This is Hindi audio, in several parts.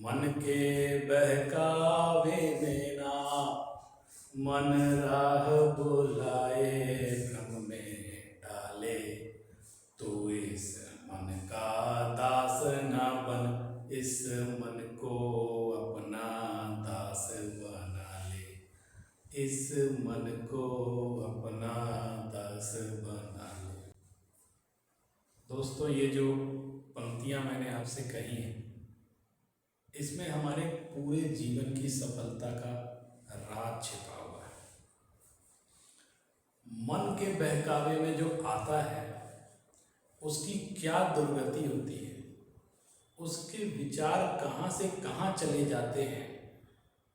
मन के बहकावे देना, मन राह बुलाए भ्रम में डाले। तू इस मन का दास न बन, इस मन को अपना दास बना ले, इस मन को अपना दास बना ले। दोस्तों, ये जो पंक्तियां मैंने आपसे कही हैं, इसमें हमारे पूरे जीवन की सफलता का राज छिपा हुआ है। मन के बहकावे में जो आता है उसकी क्या दुर्गति होती है, उसके विचार कहाँ से कहाँ चले जाते हैं,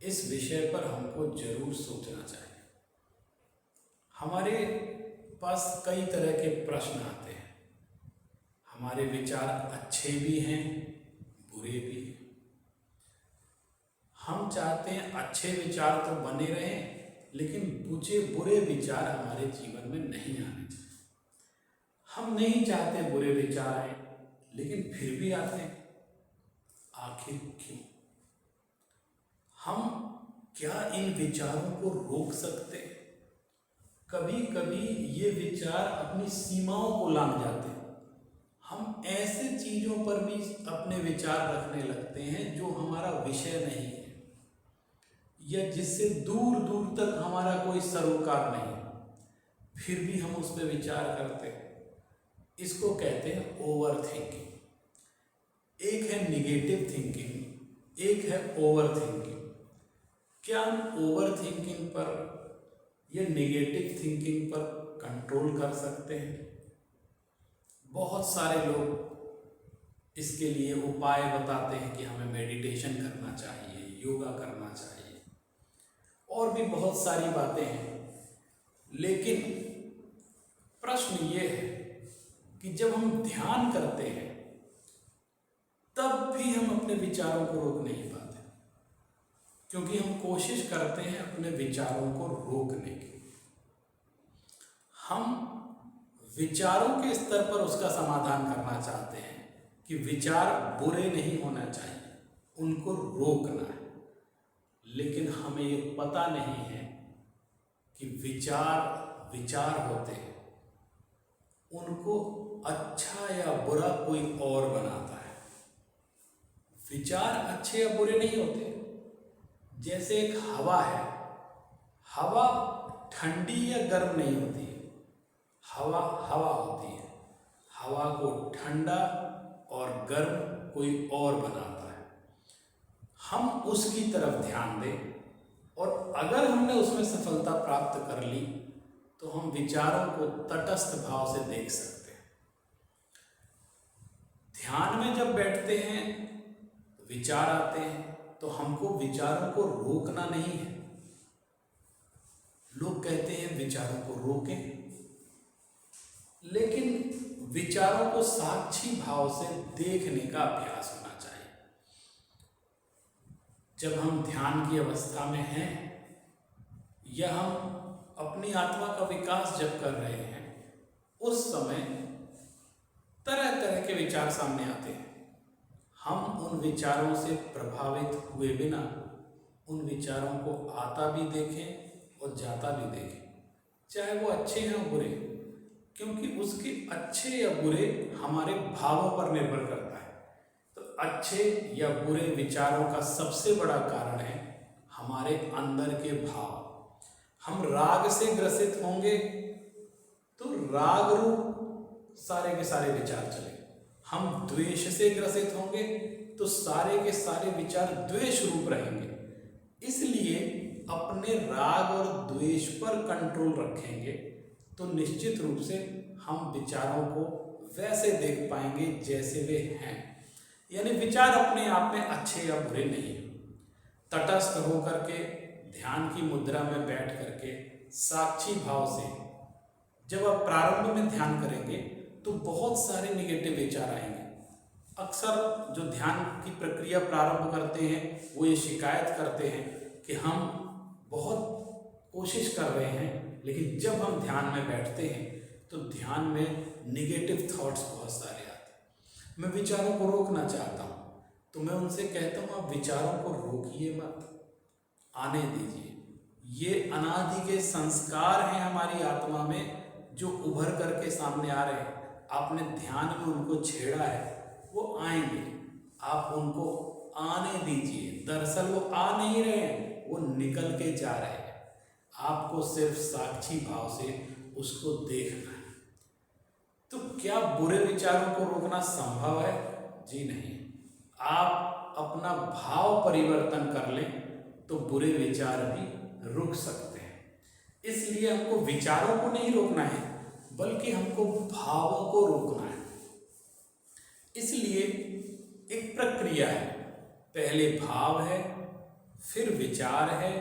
इस विषय पर हमको जरूर सोचना चाहिए। हमारे पास कई तरह के प्रश्न आते हैं। हमारे विचार अच्छे भी हैं, बुरे भी हैं। हम चाहते हैं अच्छे विचार तो बने रहें, लेकिन बुरे विचार हमारे जीवन में नहीं आने चाहिए। हम नहीं चाहते बुरे विचार आए, लेकिन फिर भी आते हैं। आखिर क्यों? हम क्या इन विचारों को रोक सकते हैं? कभी कभी ये विचार अपनी सीमाओं को लांघ जाते हैं। हम ऐसे चीजों पर भी अपने विचार रखने लगते हैं जो हमारा विषय नहीं है, या जिससे दूर दूर तक हमारा कोई सरोकार नहीं है, फिर भी हम उस पर विचार करते हैं। इसको कहते हैं ओवर थिंकिंग। एक है निगेटिव थिंकिंग, एक है ओवर थिंकिंग। क्या हम ओवर थिंकिंग पर या निगेटिव थिंकिंग पर कंट्रोल कर सकते हैं? बहुत सारे लोग इसके लिए उपाय बताते हैं कि हमें मेडिटेशन करना चाहिए, योगा करना चाहिए, और भी बहुत सारी बातें हैं। लेकिन प्रश्न ये है कि जब हम ध्यान करते हैं तब भी हम अपने विचारों को रोक नहीं पाते, क्योंकि हम कोशिश करते हैं अपने विचारों को रोकने की। हम विचारों के स्तर पर उसका समाधान करना चाहते हैं कि विचार बुरे नहीं होना चाहिए, उनको रोकना है। लेकिन हमें ये पता नहीं है कि विचार होते हैं, उनको अच्छा या बुरा कोई और बनाता है। विचार अच्छे या बुरे नहीं होते। जैसे एक हवा है, हवा ठंडी या गर्म नहीं होती है, हवा हवा होती है। हवा को ठंडा और गर्म कोई और बनाता है। हम उसकी तरफ ध्यान दें, और अगर हमने उसमें सफलता प्राप्त कर ली तो हम विचारों को तटस्थ भाव से देख सकते हैं। ध्यान में जब बैठते हैं विचार आते हैं, तो हमको विचारों को रोकना नहीं है। लोग कहते हैं विचारों को रोकें, लेकिन विचारों को साक्षी भाव से देखने का अभ्यास होना चाहिए। जब हम ध्यान की अवस्था में हैं, या हम अपनी आत्मा का विकास जब कर रहे हैं, उस समय तरह तरह के विचार सामने आते हैं। हम उन विचारों से प्रभावित हुए बिना उन विचारों को आता भी देखें और जाता भी देखें, चाहे वो अच्छे हैं या बुरे, क्योंकि उसके अच्छे या बुरे हमारे भावों पर निर्भर करता है। तो अच्छे या बुरे विचारों का सबसे बड़ा कारण है हमारे अंदर के भाव। हम राग से ग्रसित होंगे तो राग रूप सारे के सारे विचार चलेंगे। हम द्वेष से ग्रसित होंगे तो सारे के सारे विचार द्वेष रूप रहेंगे। इसलिए अपने राग और द्वेष पर कंट्रोल रखेंगे तो निश्चित रूप से हम विचारों को वैसे देख पाएंगे जैसे वे हैं। यानी विचार अपने आप में अच्छे या बुरे नहीं। तटस्थ होकर के ध्यान की मुद्रा में बैठ करके साक्षी भाव से जब आप प्रारंभ में ध्यान करेंगे तो बहुत सारे निगेटिव विचार आएंगे। अक्सर जो ध्यान की प्रक्रिया प्रारंभ करते हैं वो ये शिकायत करते हैं कि हम बहुत कोशिश कर रहे हैं, लेकिन जब हम ध्यान में बैठते हैं तो ध्यान में निगेटिव थॉट्स बहुत सारे आते हैं। मैं विचारों को रोकना चाहता हूँ, तो मैं उनसे कहता हूँ आप विचारों को रोकिए मत, आने दीजिए। ये अनादि के संस्कार हैं हमारी आत्मा में जो उभर करके सामने आ रहे हैं। आपने ध्यान में उनको छेड़ा है, वो आएंगे, आप उनको आने दीजिए। दरअसल वो आ नहीं रहे हैं, वो निकल के जा रहे हैं। आपको सिर्फ साक्षी भाव से उसको देखना है। तो क्या बुरे विचारों को रोकना संभव है? जी नहीं। आप अपना भाव परिवर्तन कर लें तो बुरे विचार भी रुक सकते हैं। इसलिए हमको विचारों को नहीं रोकना है, बल्कि हमको भावों को रोकना है। इसलिए एक प्रक्रिया है, पहले भाव है, फिर विचार है,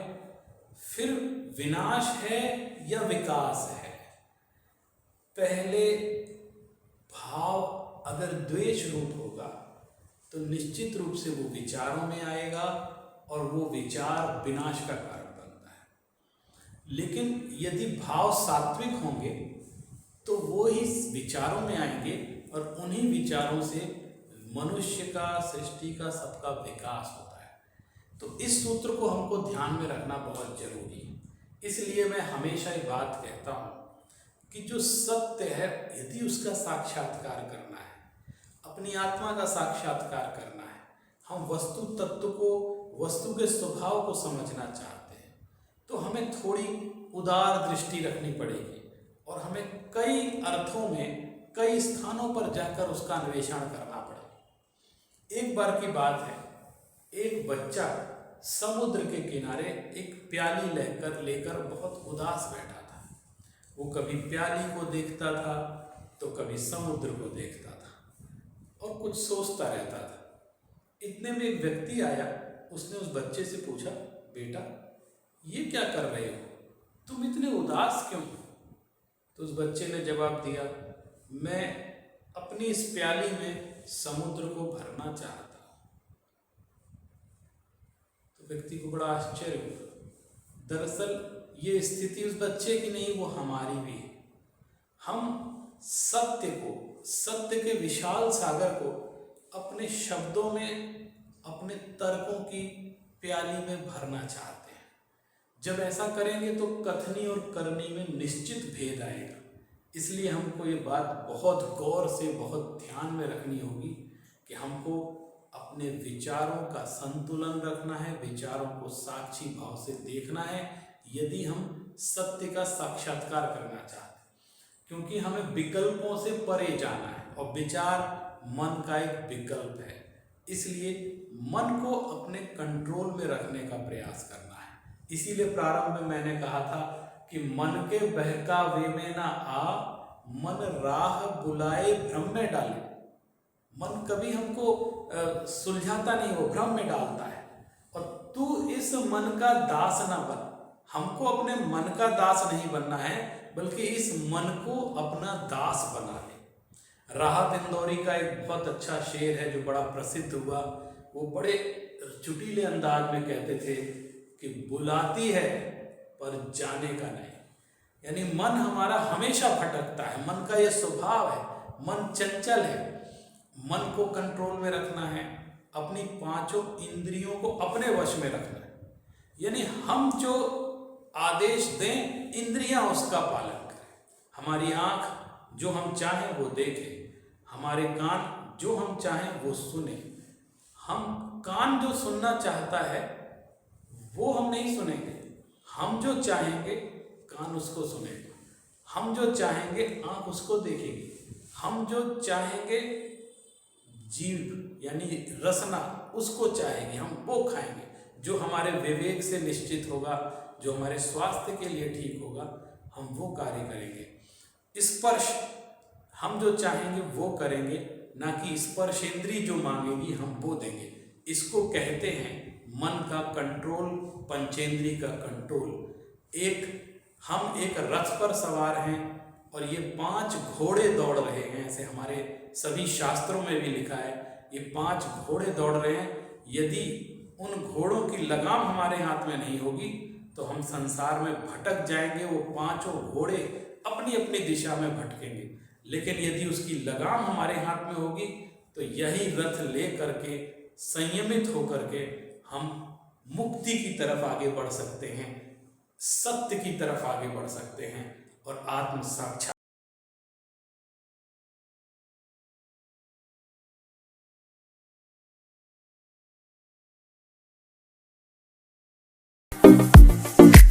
फिर विनाश है या विकास है। पहले भाव अगर द्वेष रूप होगा तो निश्चित रूप से वो विचारों में आएगा और वो विचार विनाश का कारण बनता है। लेकिन यदि भाव सात्विक होंगे तो वो ही विचारों में आएंगे और उन्हीं विचारों से मनुष्य का, सृष्टि का, सबका विकास होता है। तो इस सूत्र को हमको ध्यान में रखना बहुत जरूरी है। इसलिए मैं हमेशा ये बात कहता हूँ कि जो सत्य है, यदि उसका साक्षात्कार करना है, अपनी आत्मा का साक्षात्कार करना है, हम वस्तु तत्व को, वस्तु के स्वभाव को समझना चाहते हैं, तो हमें थोड़ी उदार दृष्टि रखनी पड़ेगी और हमें कई अर्थों में, कई स्थानों पर जाकर उसका अन्वेषण करना पड़ेगा। एक बार की बात है, एक बच्चा समुद्र के किनारे एक प्याली लेकर बहुत उदास बैठा था। वो कभी प्याली को देखता था तो कभी समुद्र को देखता था और कुछ सोचता रहता था। इतने में एक व्यक्ति आया, उसने उस बच्चे से पूछा, बेटा ये क्या कर रहे हो, तुम इतने उदास क्यों? तो उस बच्चे ने जवाब दिया, मैं अपनी इस प्याली में समुद्र को भरना चाहता हूं। तो व्यक्ति को बड़ा आश्चर्य हुआ। दरअसल ये स्थिति उस बच्चे की नहीं, वो हमारी भी है। हम सत्य को, सत्य के विशाल सागर को अपने शब्दों में, अपने तर्कों की प्याली में भरना चाहते हैं। जब ऐसा करेंगे तो कथनी और करनी में निश्चित भेद आएगा। इसलिए हमको ये बात बहुत गौर से, बहुत ध्यान में रखनी होगी कि हमको अपने विचारों का संतुलन रखना है, विचारों को साक्षी भाव से देखना है, यदि हम सत्य का साक्षात्कार करना चाहते हैं। क्योंकि हमें विकल्पों से परे जाना है और विचार मन का एक विकल्प है। इसलिए मन को अपने कंट्रोल में रखने का प्रयास करना है। इसीलिए प्रारंभ में मैंने कहा था कि मन के बहकावे में ना आ, मन राह बुलाए भ्रम में डाले। मन कभी हमको सुलझाता नहीं, वो भ्रम में डालता है। और तू इस मन का दास ना बन। हमको अपने मन का दास नहीं बनना है, बल्कि इस मन को अपना दास बना ले। राहत इंदौरी का एक बहुत अच्छा शेर है जो बड़ा प्रसिद्ध हुआ। वो बड़े चुटीले अंदाज में कहते थे कि बुलाती है पर जाने का नहीं। यानी मन हमारा हमेशा भटकता है, मन का यह स्वभाव है, मन चंचल है। मन को कंट्रोल में रखना है, अपनी पांचों इंद्रियों को अपने वश में रखना है। यानी हम जो आदेश दें, इंद्रियां उसका पालन करें। हमारी आंख जो हम चाहें वो देखें, हमारे कान जो हम चाहें वो सुने। हम कान जो सुनना चाहता है वो हम नहीं सुनेंगे, हम जो चाहेंगे कान उसको सुनेगा, हम जो चाहेंगे आंख उसको देखेगी, हम जो चाहेंगे जीभ यानी रसना उसको चाहेगी, हम वो खाएंगे। जो हमारे विवेक से निश्चित होगा, जो हमारे स्वास्थ्य के लिए ठीक होगा, हम वो कार्य करेंगे। स्पर्श हम जो चाहेंगे वो करेंगे, ना कि स्पर्शेंद्री जो मांगेगी हम वो देंगे। इसको कहते हैं मन का कंट्रोल, पंचेंद्री का कंट्रोल। हम एक रथ पर सवार हैं और ये 5 घोड़े दौड़ रहे हैं, ऐसे हमारे सभी शास्त्रों में भी लिखा है, ये 5 घोड़े दौड़ रहे हैं। यदि उन घोड़ों की लगाम हमारे हाथ में नहीं होगी तो हम संसार में भटक जाएंगे। वो 5 घोड़े अपनी अपनी दिशा में भटकेंगे। लेकिन यदि उसकी लगाम हमारे हाथ में होगी तो यही रथ ले करके संयमित होकर के हम मुक्ति की तरफ आगे बढ़ सकते हैं, सत्य की तरफ आगे बढ़ सकते हैं और आत्म साक्षात्कार